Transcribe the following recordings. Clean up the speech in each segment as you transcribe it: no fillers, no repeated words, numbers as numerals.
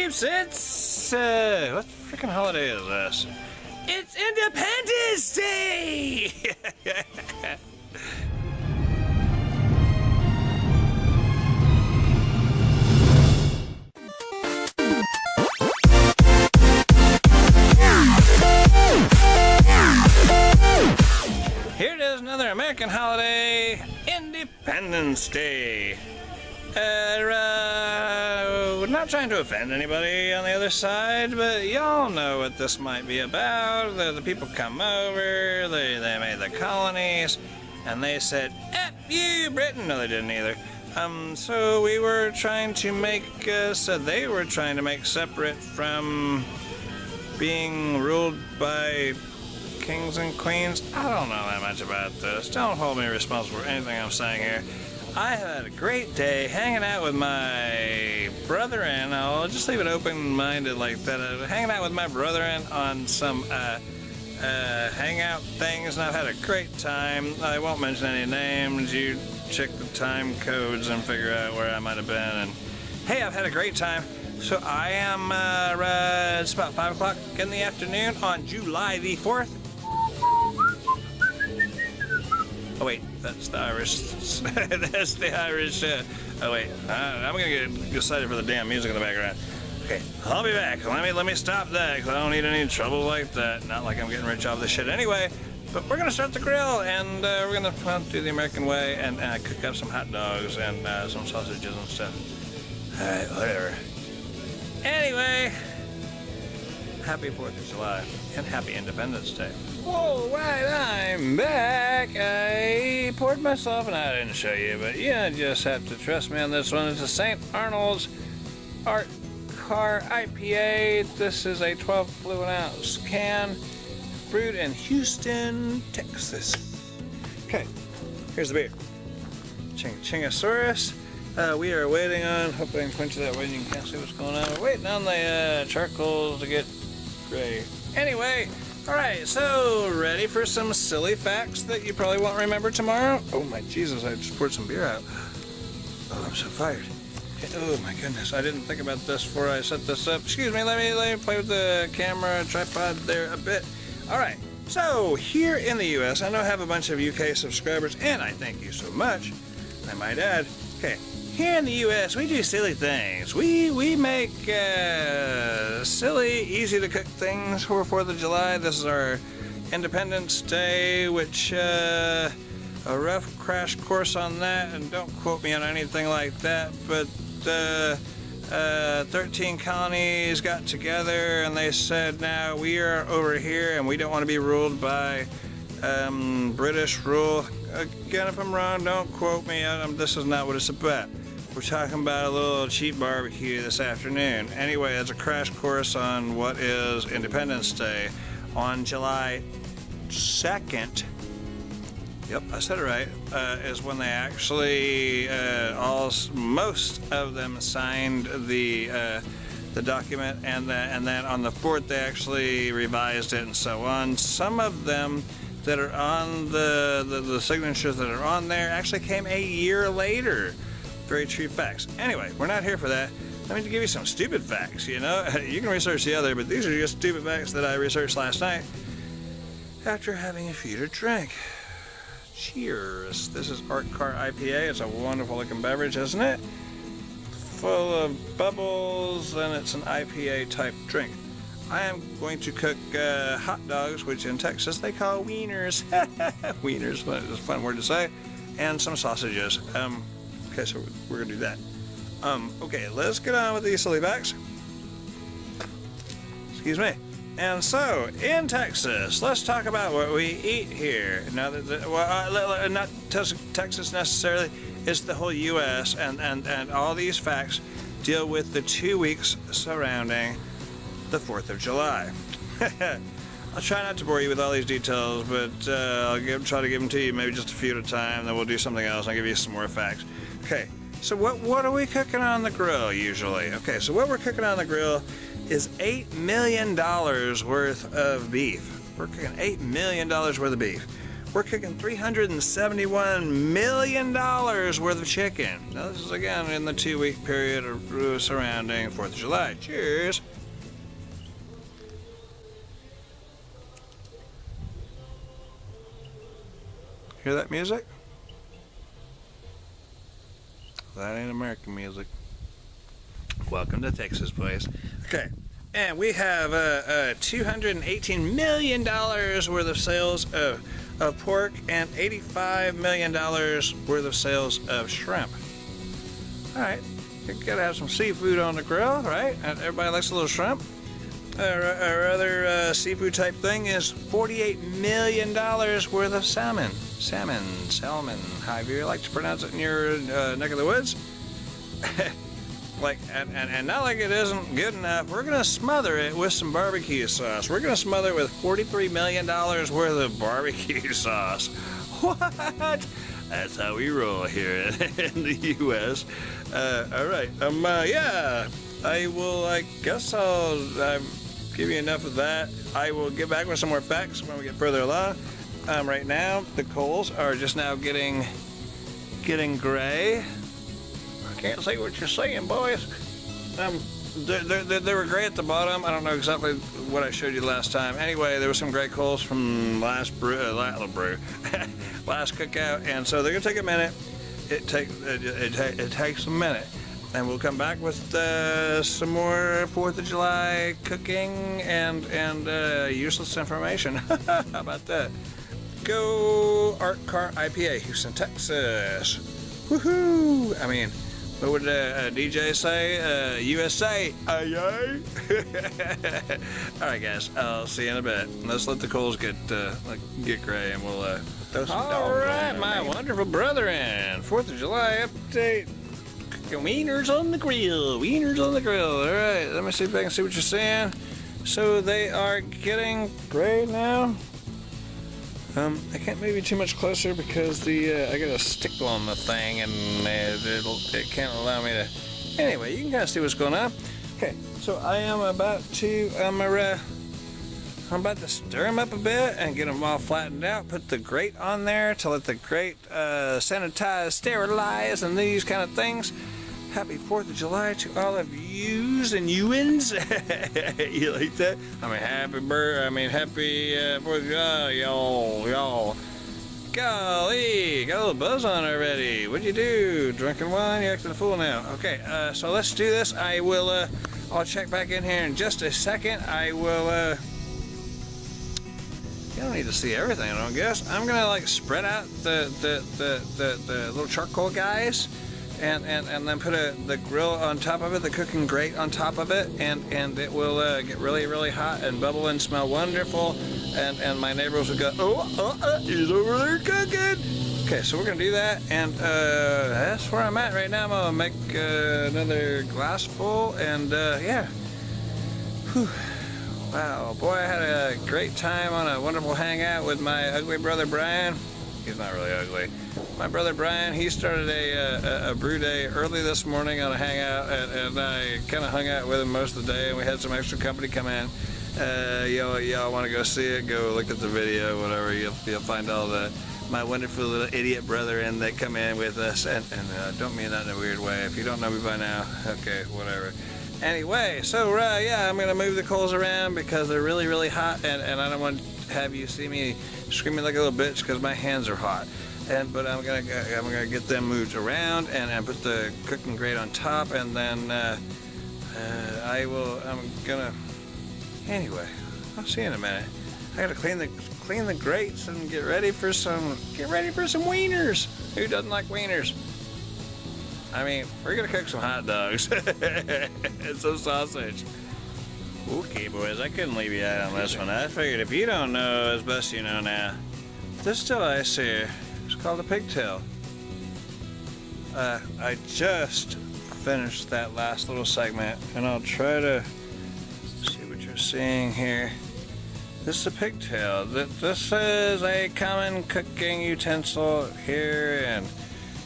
peeps, it's, what freaking holiday is this? It's Independence Day! Here it is, another American holiday, Independence Day. We're not trying to offend anybody on the other side, but y'all know what this might be about. The people come over, they made the colonies, and they said, F you, Britain! No, they didn't either. So we were trying to make, they were trying to make separate from being ruled by kings and queens. I don't know that much about this. Don't hold me responsible for anything I'm saying here. I had a great day hanging out with my brethren. I'll just leave it open-minded like that. Hanging out with my brethren on some hangout things, and I've had a great time. I won't mention any names. You check the time codes and figure out where I might have been. And hey, I've had a great time. So I am, it's about 5 o'clock in the afternoon on July the 4th. Oh wait, that's the Irish. That's the Irish. Oh wait, I'm gonna get excited for the damn music in the background. Okay, I'll be back. Let me stop that because I don't need any trouble like that. Not like I'm getting rich off this shit anyway. But we're gonna start the grill and we're gonna do the American way and cook up some hot dogs and some sausages and stuff. All right, whatever. Anyway, happy 4th of July and happy Independence Day. All right, I'm back. I poured myself, and I didn't show you, but you just have to trust me on this one. It's a St. Arnold's Art Car IPA. This is a 12 fluid ounce can, brewed in Houston, Texas. Okay, here's the beer. Chingosaurus. We are waiting on, hope I can point you that way and you can't see what's going on. We're waiting on the charcoals to get gray. Anyway, alright, so ready for some silly facts that you probably won't remember tomorrow? Oh my Jesus, I just poured some beer out. Oh, I'm so fired. Oh my goodness, I didn't think about this before I set this up. Excuse me, let me play with the camera tripod there a bit. Alright, so here in the US, I know I have a bunch of UK subscribers, and I thank you so much, I might add. Okay, here in the US, we do silly things. We make silly, easy to cook things for 4th of July. This is our Independence Day, which a rough crash course on that, and don't quote me on anything like that, but 13 colonies got together and they said, now we are over here and we don't want to be ruled by British rule. Again, if I'm wrong, don't quote me. This is not what it's about. We're talking about a little cheap barbecue this afternoon. Anyway, it's a crash course on what is Independence Day on July 2nd. Yep, I said it right. Is when they actually, most of them signed the document, and then on the 4th they actually revised it and so on. Some of them that are on the signatures that are on there actually came a year later. Very true facts. Anyway, we're not here for that. Let me give you some stupid facts, you know? You can research the other, but these are just stupid facts that I researched last night after having a few to drink. Cheers. This is Art Car IPA. It's a wonderful looking beverage, isn't it? Full of bubbles, and it's an IPA type drink. I am going to cook hot dogs, which in Texas they call weiners. Wieners, it's a fun word to say. And some sausages. Okay, so we're gonna do that. Okay, let's get on with these silly facts. Excuse me. And so, in Texas, let's talk about what we eat here. Now, not Texas necessarily, it's the whole U.S., and all these facts deal with the 2 weeks surrounding the 4th of July. I'll try not to bore you with all these details, but I'll try to give them to you maybe just a few at a time, then we'll do something else, and I'll give you some more facts. Okay, so what are we cooking on the grill usually? Okay, so what we're cooking on the grill is $8 million worth of beef. We're cooking $8 million worth of beef. we're cooking $371 million worth of chicken. Now this is again in the 2-week period surrounding 4th of July. Cheers. Hear that music? That ain't American music. Welcome to Texas, boys. Okay, and we have $218 million worth of sales of pork and $85 million worth of sales of shrimp. All right, you gotta have some seafood on the grill, right? Everybody likes a little shrimp. Our other seafood type thing is $48 million worth of salmon. Salmon, however you like to pronounce it in your neck of the woods. And not like it isn't good enough, we're gonna smother it with some barbecue sauce. We're gonna smother it with $43 million worth of barbecue sauce. What? That's how we roll here in the U.S. All right. Yeah. I guess I'll give you enough of that. I will get back with some more facts when we get further along. Right now, the coals are just now getting gray. I can't see what you're saying, boys. They were gray at the bottom. I don't know exactly what I showed you last time. Anyway, there were some gray coals from last cookout, and so they're gonna take a minute. It takes a minute. And we'll come back with some more 4th of July cooking and useless information. How about that? Go Art Car IPA, Houston, Texas. Woohoo! I mean, what would a DJ say? USA, aye aye. All right, guys. I'll see you in a bit. Let's let the coals get gray, and we'll throw some dogs. All right, my wonderful brethren. 4th of July update. Wieners on the grill. Wieners on the grill. All right, let me see if I can see what you're saying. So they are getting gray now. I can't move you too much closer because I got a stick on the thing and it can't allow me to. Anyway, you can kind of see what's going on. Okay, so I am about to stir them up a bit and get them all flattened out. Put the grate on there to let the grate sanitize, sterilize, and these kind of things. Happy 4th of July to all of yous and youins. You like that? Happy 4th of July, y'all. Golly, got a little buzz on already. What'd you do? Drinking wine? You're acting a fool now. Okay, so let's do this. I'll check back in here in just a second. You don't need to see everything, I don't guess. I'm gonna spread out the little charcoal guys. And then put the grill on top of it, the cooking grate on top of it, and it will get really, really hot and bubble and smell wonderful, and my neighbors will go, he's over there cooking. Okay, so we're gonna do that, and that's where I'm at right now. I'm gonna make another glass full, and yeah. Whew. Wow, boy, I had a great time on a wonderful hangout with my ugly brother Brian. He's not really ugly. My brother Brian, he started a brew day early this morning on a hangout, and I kind of hung out with him most of the day, and we had some extra company come in. Y'all want to go see it, go look at the video, whatever. You'll find all my wonderful little idiot brethren that come in with us, and don't mean that in a weird way. If you don't know me by now, okay, whatever. Anyway, so yeah, I'm gonna move the coals around because they're really, really hot, and I don't want to have you see me screaming like a little bitch because my hands are hot. But I'm gonna get them moved around and put the cooking grate on top, and then Anyway, I'll see you in a minute. I gotta clean the grates and get ready for some wieners. Who doesn't like wieners? We're gonna cook some hot dogs and some sausage. Okay, boys, I couldn't leave you out on this one. I figured if you don't know, it's best you know now. This device here is called a pigtail. I just finished that last little segment, and I'll try to see what you're seeing here. This is a pigtail. This is a common cooking utensil here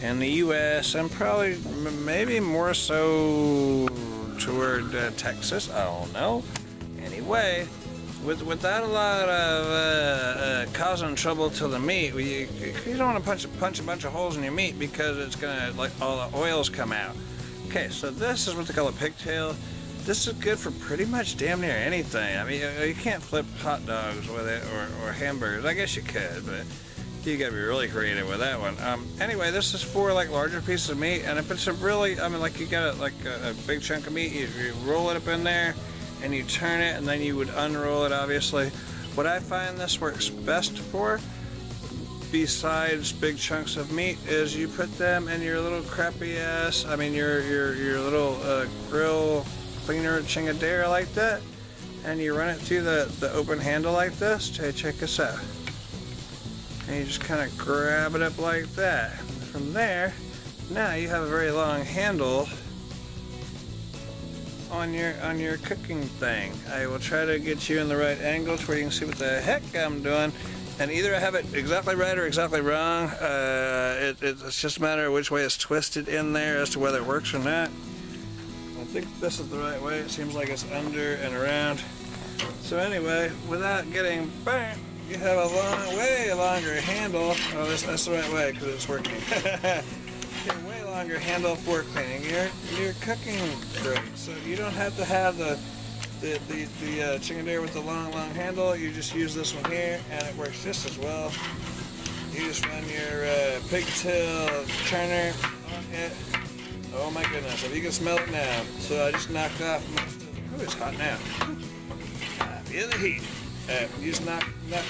in the U.S. and probably maybe more so toward Texas. I don't know. Anyway, without a lot of causing trouble to the meat, you don't want to punch a bunch of holes in your meat because it's gonna, like, all the oils come out. Okay, so this is what they call a pigtail. This is good for pretty much damn near anything. I mean, you can't flip hot dogs with it or hamburgers. I guess you could, but you gotta be really creative with that one. Anyway, this is for like larger pieces of meat, and if it's a really, I mean, like you got a big chunk of meat, you roll it up in there, and you turn it, and then you would unroll it, obviously. What I find this works best for, besides big chunks of meat, is you put them in your little crappy ass, I mean your little grill cleaner chingadera like that, and you run it through the open handle like this. Check this out. And you just kind of grab it up like that. From there, now you have a very long handle on your cooking thing. I will try to get you in the right angle to where you can see what the heck I'm doing. And either I have it exactly right or exactly wrong. It's just a matter of which way it's twisted in there as to whether it works or not. I think this is the right way. It seems like it's under and around. So anyway, without getting burnt, you have a way longer handle. Oh, that's the right way because it's working. A way longer handle for cleaning your cooking great. So you don't have to have the chingadera with the long handle. You just use this one here, and it works just as well. You just run your pigtail turner on it. Oh my goodness, if you can smell it now. So I just knocked off most of the, it's hot now. Feel the heat. You just knock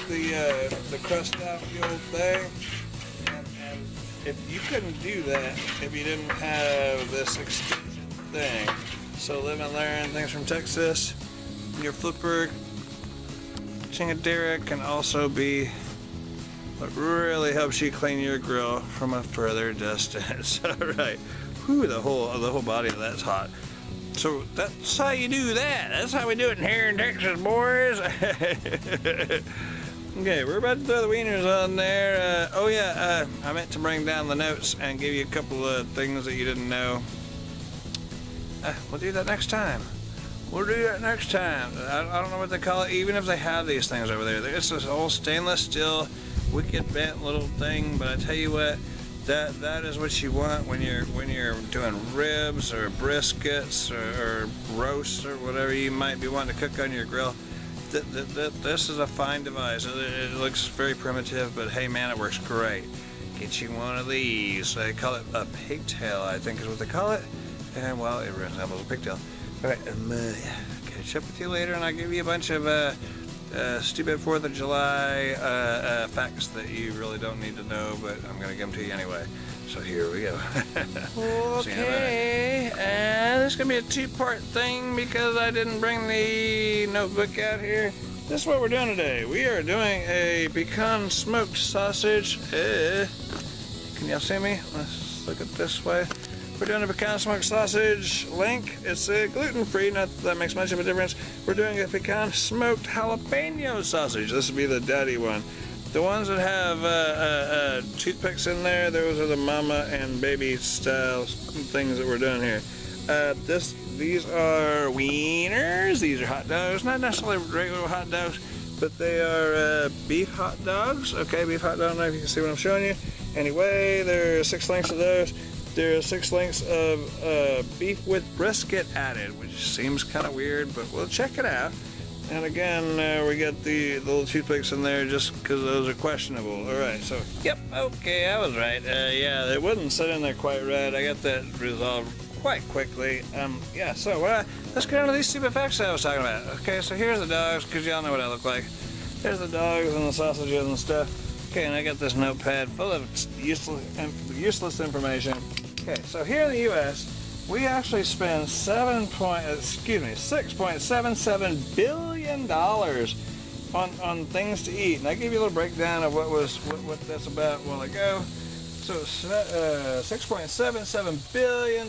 the crust off the old thing. And if you couldn't do that if you didn't have this extension thing. So live and learn things from Texas. Your flipper chingadera can also be what really helps you clean your grill from a further distance. All right. Whew, the whole body of that's hot. So that's how you do that. That's how we do it here in Texas, boys. Okay, we're about to throw the wieners on there. Oh yeah, I meant to bring down the notes and give you a couple of things that you didn't know. We'll do that next time. I don't know what they call it, even if they have these things over there. It's this old stainless steel, wicked bent little thing, but I tell you what, that is what you want when you're doing ribs or briskets or roasts or whatever you might be wanting to cook on your grill. This is a fine device. It looks very primitive, but hey man, it works great. Get you one of these. They call it a pigtail, I think is what they call it. And well, it resembles a pigtail. Alright, catch up with you later, and I'll give you a bunch of stupid 4th of July facts that you really don't need to know, but I'm going to give them to you anyway. So here we go. Okay, this is going to be a two-part thing because I didn't bring the notebook out here. This is what we're doing today. We are doing a pecan smoked sausage. Can y'all see me? Let's look at this way. We're doing a pecan smoked sausage link. It's gluten-free, not that that makes much of a difference. We're doing a pecan smoked jalapeno sausage. This would be the daddy one. The ones that have toothpicks in there, those are the mama and baby style things that we're doing here. These are wieners. These are hot dogs. Not necessarily regular hot dogs, but they are beef hot dogs. Okay, beef hot dog. I don't know if you can see what I'm showing you. Anyway, there are 6 links of those. There are 6 links of beef with brisket added, which seems kind of weird, but we'll check it out. And again, we got the little toothpicks in there just because those are questionable. All right, so, yep, okay, I was right. Yeah, it wasn't set in there quite right. I got that resolved quite quickly. Yeah, so let's get into these stupid facts that I was talking about. Okay, so here's the dogs, because y'all know what I look like. There's the dogs and the sausages and stuff. Okay, and I got this notepad full of useless information. Okay, so here in the U.S., we actually spend $6.77 billion on things to eat. And I gave you a little breakdown of what that's about a while ago. So $6.77 billion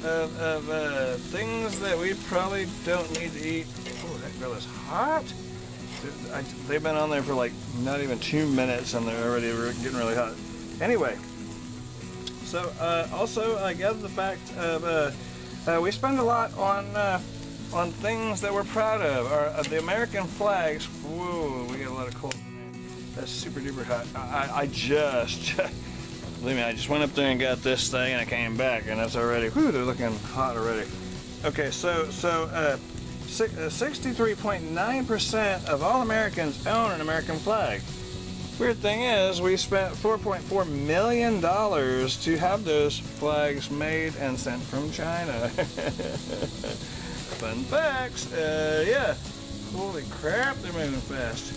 of things that we probably don't need to eat. Oh, that grill is hot. They've been on there for like not even 2 minutes and they're already getting really hot. Anyway. So also I gathered the fact of we spend a lot on on things that we're proud of. The American flags. Whoa, we got a lot of cold. That's super duper hot. I just, believe me, I just went up there and got this thing and I came back and that's already, whew, they're looking hot already. Okay, so 63.9% of all Americans own an American flag. Weird thing is, we spent $4.4 million to have those flags made and sent from China. Fun facts, yeah. Holy crap, they're moving fast.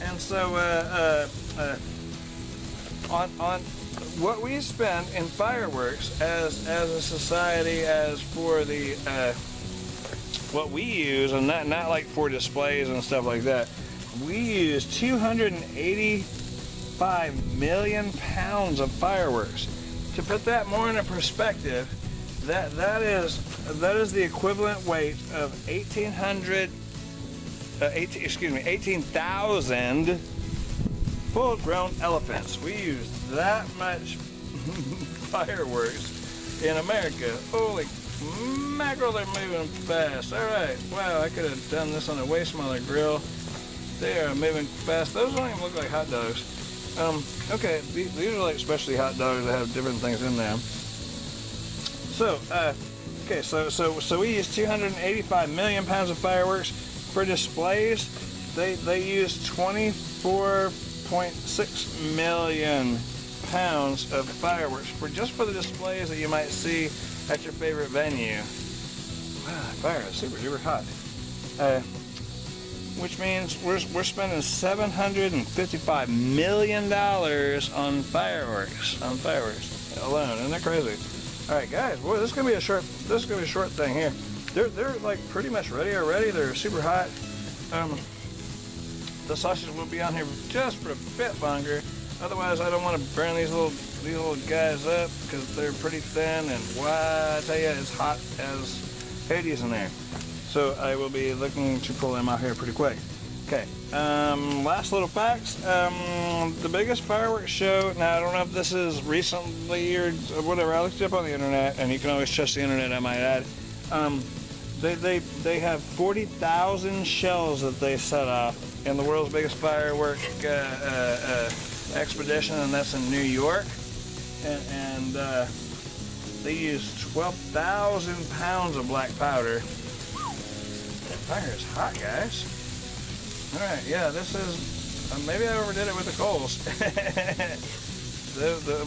And so, on what we spend in fireworks as a society, as for the what we use, and not like for displays and stuff like that, we use 285 million pounds of fireworks. To put that more into perspective, that is the equivalent weight of 18,000 full-grown elephants. We use that much fireworks in America. Holy mackerel, they're moving fast. All right, wow, I could have done this on a way smaller grill. They are moving fast. Those don't even look like hot dogs. Okay, these are like specialty hot dogs that have different things in them. So, okay, so we use 285 million pounds of fireworks. For displays, they use 24.6 million pounds of fireworks just for the displays that you might see at your favorite venue. Wow, fire is super duper hot. Which means we're spending $755 million on fireworks alone. Isn't that crazy? All right, guys, boy, this is gonna be a short thing here. They're like pretty much ready already. They're super hot. The sausages will be on here just for a bit longer. Otherwise, I don't want to burn these little guys up because they're pretty thin, and wow, I tell you, it's hot as Hades in there. So I will be looking to pull them out here pretty quick. Okay, last little facts. The biggest fireworks show, now I don't know if this is recently or whatever, I looked it up on the internet, and you can always trust the internet, I might add. They have 40,000 shells that they set off in the world's biggest firework expedition, and that's in New York. And they use 12,000 pounds of black powder. That fire is hot, guys. All right, yeah, this is, maybe I overdid it with the coals.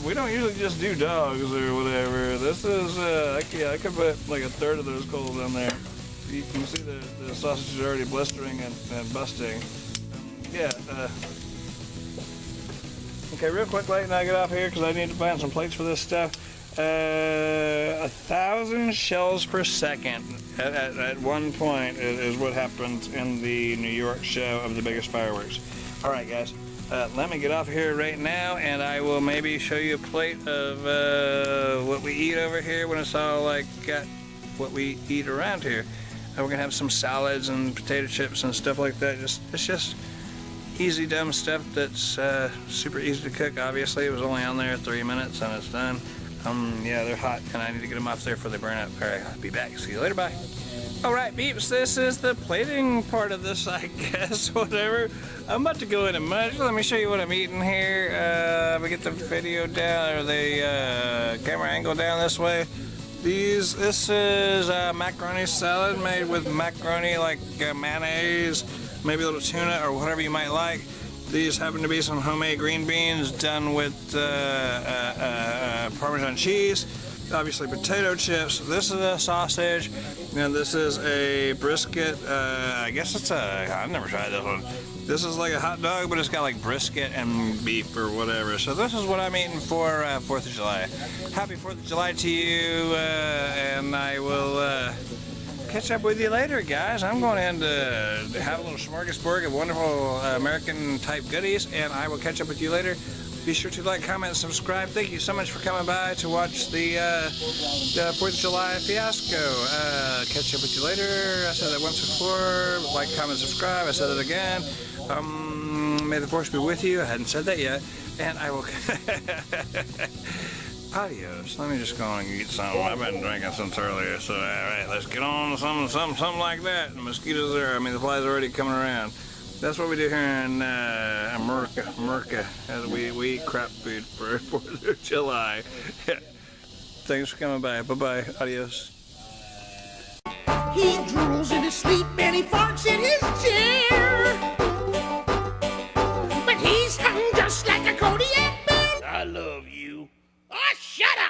We don't usually just do dogs or whatever. This is, I could put like a third of those coals in there. You can see the sausage is already blistering and busting. Yeah. Okay, real quick, and I get off here because I need to find some plates for this stuff. 1,000 shells per second at one point is what happened in the New York show of the biggest fireworks. All right, guys. Let me get off here right now, and I will maybe show you a plate of what we eat over here when it's all like what we eat around here. We're gonna have some salads and potato chips and stuff like that. It's just easy, dumb stuff that's super easy to cook. Obviously, it was only on there 3 minutes and it's done. Yeah, they're hot, and I need to get them off there before they burn up. All right, I'll be back. See you later. Bye. All right, peeps, this is the plating part of this, I guess, whatever. I'm about to go into much. Let me show you what I'm eating here. We get the video down, or the camera angle down this way. This is macaroni salad made with macaroni, like mayonnaise, maybe a little tuna, or whatever you might like. These happen to be some homemade green beans done with Parmesan cheese. Obviously potato chips. This is a sausage, and this is a brisket. I guess it's I've never tried this one. This is like a hot dog, but it's got like brisket and beef or whatever. So this is what I'm eating for 4th of July. Happy 4th of July to you, and I will catch up with you later, guys. I'm going in to have a little smorgasbord of wonderful American type goodies, and I will catch up with you later. Be sure to like, comment, and subscribe. Thank you so much for coming by to watch the 4th of July fiasco. Catch up with you later. I said that once before. Like, comment, subscribe. I said it again. May the force be with you. I hadn't said that yet. And I will Adios. Let me just go on and eat something. I've been drinking since earlier, so all right, let's get on to something like that. The mosquitoes are, the flies are already coming around. That's what we do here in America. We eat crap food for 4th of July. Thanks for coming by. Bye-bye. Adios. He drools in his sleep and he farts in his chair. But he's hung just like a Kodiak bear. I love you. Oh, shut up!